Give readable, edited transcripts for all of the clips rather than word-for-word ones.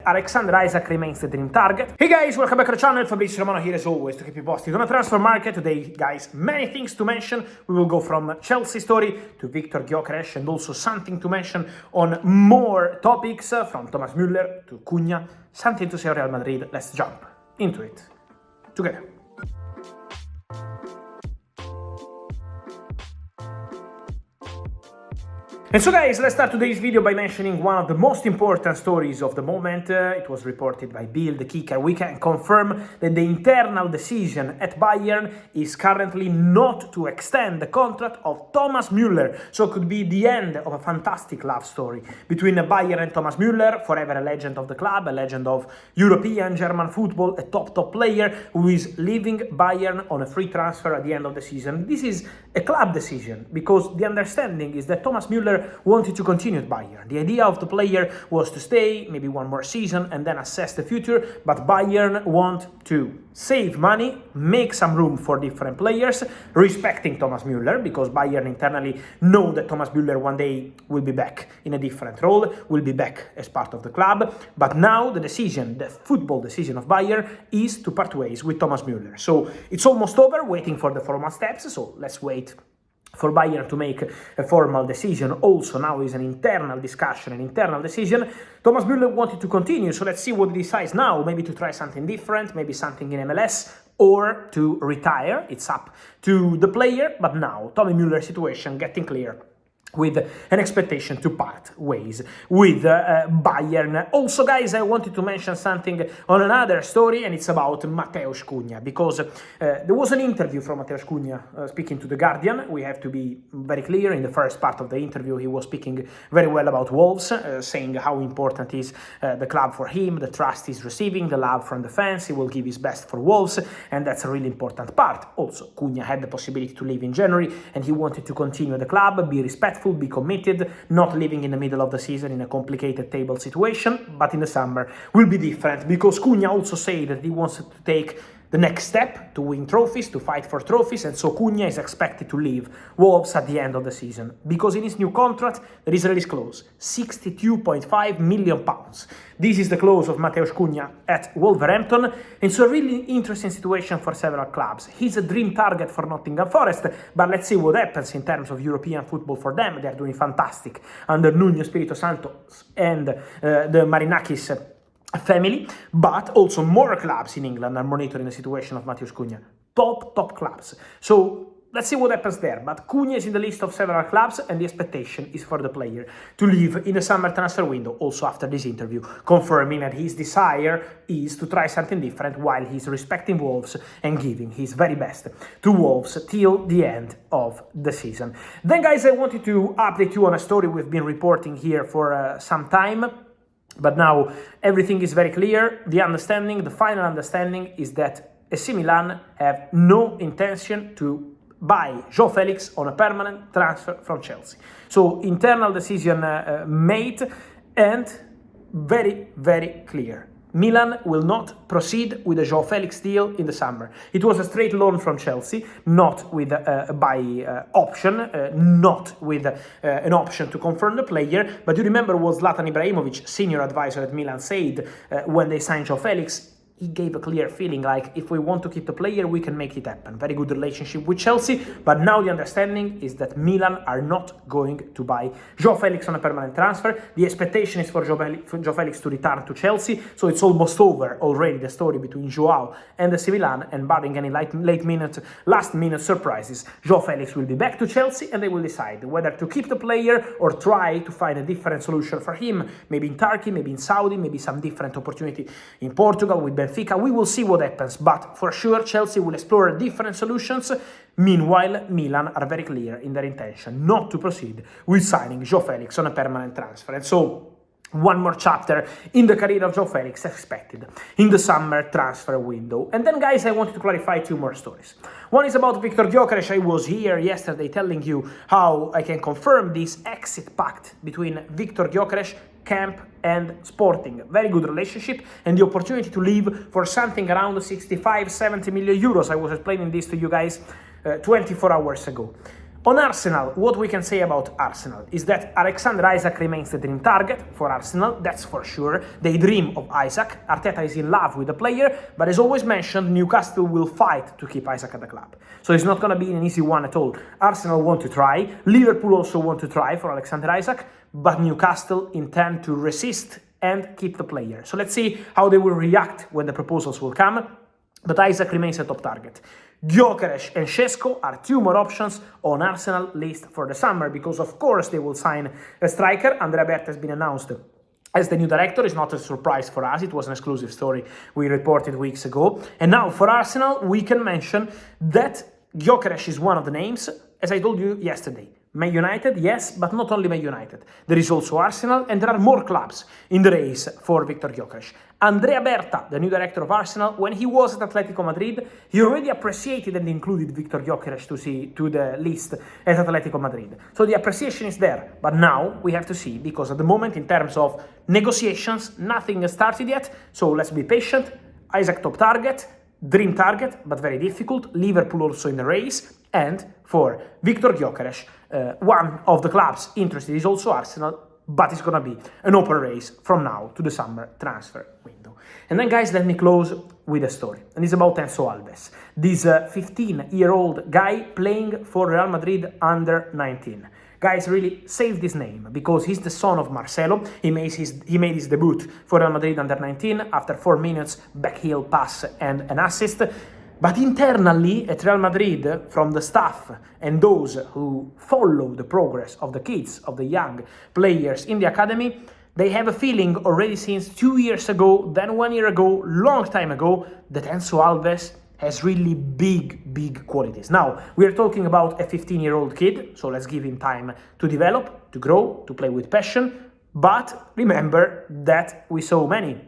Alexander Isak remains the dream target. Hey guys, welcome back to the channel. Fabrizio Romano here as always to keep you posted on the transfer market. Today, guys, many things to mention. We will go from Chelsea story to Viktor Gyökeres and also something to mention on more topics from Thomas Müller to Cunha. Something to say on Real Madrid. Let's jump into it together. And so guys, let's start today's video by mentioning one of the most important stories of the moment. It was reported by Bill, the kicker. We can confirm that the internal decision at Bayern is currently not to extend the contract of Thomas Müller. So it could be the end of a fantastic love story between Bayern and Thomas Müller, forever a legend of the club, a legend of European German football, a top player who is leaving Bayern on a free transfer at the end of the season. This is a club decision because the understanding is that Thomas Müller wanted to continue at Bayern. The idea of the player was to stay maybe one more season and then assess the future, but Bayern want to save money, make some room for different players, respecting Thomas Müller, because Bayern internally know that Thomas Müller one day will be back in a different role, will be back as part of the club, but now the decision, the football decision of Bayern is to part ways with Thomas Müller. So it's almost over, waiting for the formal steps, so let's wait for Bayern to make a formal decision. Also now is an internal discussion, an internal decision. Thomas Müller wanted to continue, so let's see what he decides now. Maybe to try something different, maybe something in MLS, or to retire. It's up to the player, but now Thomas Müller's situation getting clear, with an expectation to part ways with Bayern. Also, guys, I wanted to mention something on another story, and it's about Matheus Cunha, because there was an interview from Matheus Cunha speaking to The Guardian. We have to be very clear. In the first part of the interview, he was speaking very well about Wolves, saying how important is the club for him, the trust he's receiving, the love from the fans. He will give his best for Wolves, and that's a really important part. Also, Cunha had the possibility to leave in January, and he wanted to continue at the club, be respectful, be committed, not living in the middle of the season in a complicated table situation, but in the summer will be different, because Cunha also said that he wants to take the next step to win trophies, to fight for trophies, and so Cunha is expected to leave Wolves at the end of the season, because in his new contract there is a release clause, £62.5 million. This is the clause of Matheus Cunha at Wolverhampton, and so a really interesting situation for several clubs. He's a dream target for Nottingham Forest, but let's see what happens in terms of European football for them. They're doing fantastic under Nuno Espirito Santo and the Marinakis family, but also more clubs in England are monitoring the situation of Matheus Cunha. Top clubs. So let's see what happens there. But Cunha is in the list of several clubs, and the expectation is for the player to leave in the summer transfer window, also after this interview, confirming that his desire is to try something different while he's respecting Wolves and giving his very best to Wolves till the end of the season. Then, guys, I wanted to update you on a story we've been reporting here for some time. But now everything is very clear. The understanding, the final understanding, is that AC Milan have no intention to buy João Félix on a permanent transfer from Chelsea. So internal decision made, and very clear. Milan will not proceed with a João Félix deal in the summer. It was a straight loan from Chelsea, not with a buy option, not with an option to confirm the player. But you remember what Zlatan Ibrahimovic, senior advisor at Milan, said when they signed João Félix? He gave a clear feeling like, if we want to keep the player, we can make it happen. Very good relationship with Chelsea, but now the understanding is that Milan are not going to buy João Félix on a permanent transfer. The expectation is for João Félix to return to Chelsea, so it's almost over already, the story between João and AC Milan, and barring any last minute surprises, João Félix will be back to Chelsea, and they will decide whether to keep the player or try to find a different solution for him, maybe in Turkey, maybe in Saudi, maybe some different opportunity in Portugal with Benfica. We will see what happens, but for sure Chelsea will explore different solutions. Meanwhile, Milan are very clear in their intention not to proceed with signing João Félix on a permanent transfer. And so one more chapter in the career of João Félix expected in the summer transfer window. And then, guys, I wanted to clarify two more stories. One is about Viktor Gyökeres. I was here yesterday telling you how I can confirm this exit pact between Viktor Gyökeres, camp and Sporting. Very good relationship, and the opportunity to leave for something around 65-70 million euros. I was explaining this to you guys 24 hours ago. On Arsenal, what we can say about Arsenal is that Alexander Isak remains the dream target for Arsenal, that's for sure. They dream of Isak. Arteta is in love with the player, but as always mentioned, Newcastle will fight to keep Isak at the club. So it's not going to be an easy one at all. Arsenal want to try, Liverpool also want to try for Alexander Isak, but Newcastle intend to resist and keep the player. So let's see how they will react when the proposals will come, but Isak remains a top target. Gyokeres and Šeško are two more options on Arsenal list for the summer, because of course they will sign a striker. Andrea Berta has been announced as the new director. It's not a surprise for us, it was an exclusive story we reported weeks ago. And now for Arsenal, we can mention that Gyokeres is one of the names, as I told you yesterday. Man United, yes, but not only Man United. There is also Arsenal, and there are more clubs in the race for Viktor Gyökeres. Andrea Berta, the new director of Arsenal, when he was at Atletico Madrid, he already appreciated and included Viktor Gyökeres to the list at Atletico Madrid. So the appreciation is there, but now we have to see, because at the moment, in terms of negotiations, nothing has started yet, so let's be patient. Isak top target, dream target, but very difficult. Liverpool also in the race. And for Viktor Gyökeres, one of the clubs interested is also Arsenal, but it's going to be an open race from now to the summer transfer window. And then, guys, let me close with a story. And it's about Enzo Alves, this 15-year-old guy playing for Real Madrid under 19. Guys, really save this name, because he's the son of Marcelo. He made his debut for Real Madrid under 19 after 4 minutes, backheel pass and an assist. But internally at Real Madrid, from the staff and those who follow the progress of the kids, of the young players in the academy, they have a feeling already since 2 years ago, then 1 year ago, long time ago, that Enzo Alves has really big qualities. Now, we are talking about a 15-year-old kid, so let's give him time to develop, to grow, to play with passion. But remember that we saw many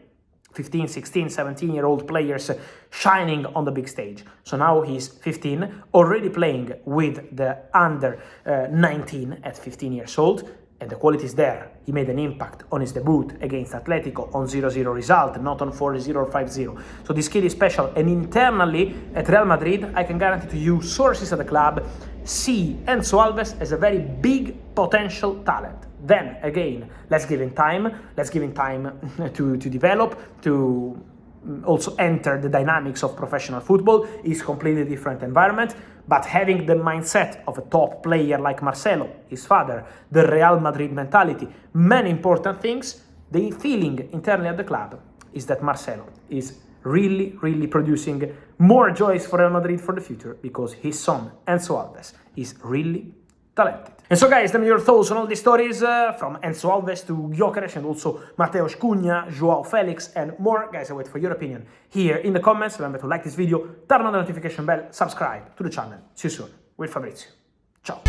15, 16, 17-year-old players shining on the big stage. So now he's 15, already playing with the under 19 at 15 years old, and the quality is there. He made an impact on his debut against Atletico on 0-0 result, not on 4-0 or 5-0. So this kid is special, and internally at Real Madrid, I can guarantee to you, sources at the club see Enzo Alves as a very big potential talent. Then again, let's give him time to develop, to also enter the dynamics of professional football. It's a completely different environment, but having the mindset of a top player like Marcelo, his father, the Real Madrid mentality, many important things, the feeling internally at the club is that Marcelo is really producing more joys for Real Madrid for the future, because his son, Enzo Alves, is really talented. And so, guys, let me know your thoughts on all these stories, from Enzo Alves to Gyokeres and also Matheus Cunha, João Félix, and more. Guys, I wait for your opinion here in the comments. Remember to like this video, turn on the notification bell, subscribe to the channel. See you soon with Fabrizio. Ciao.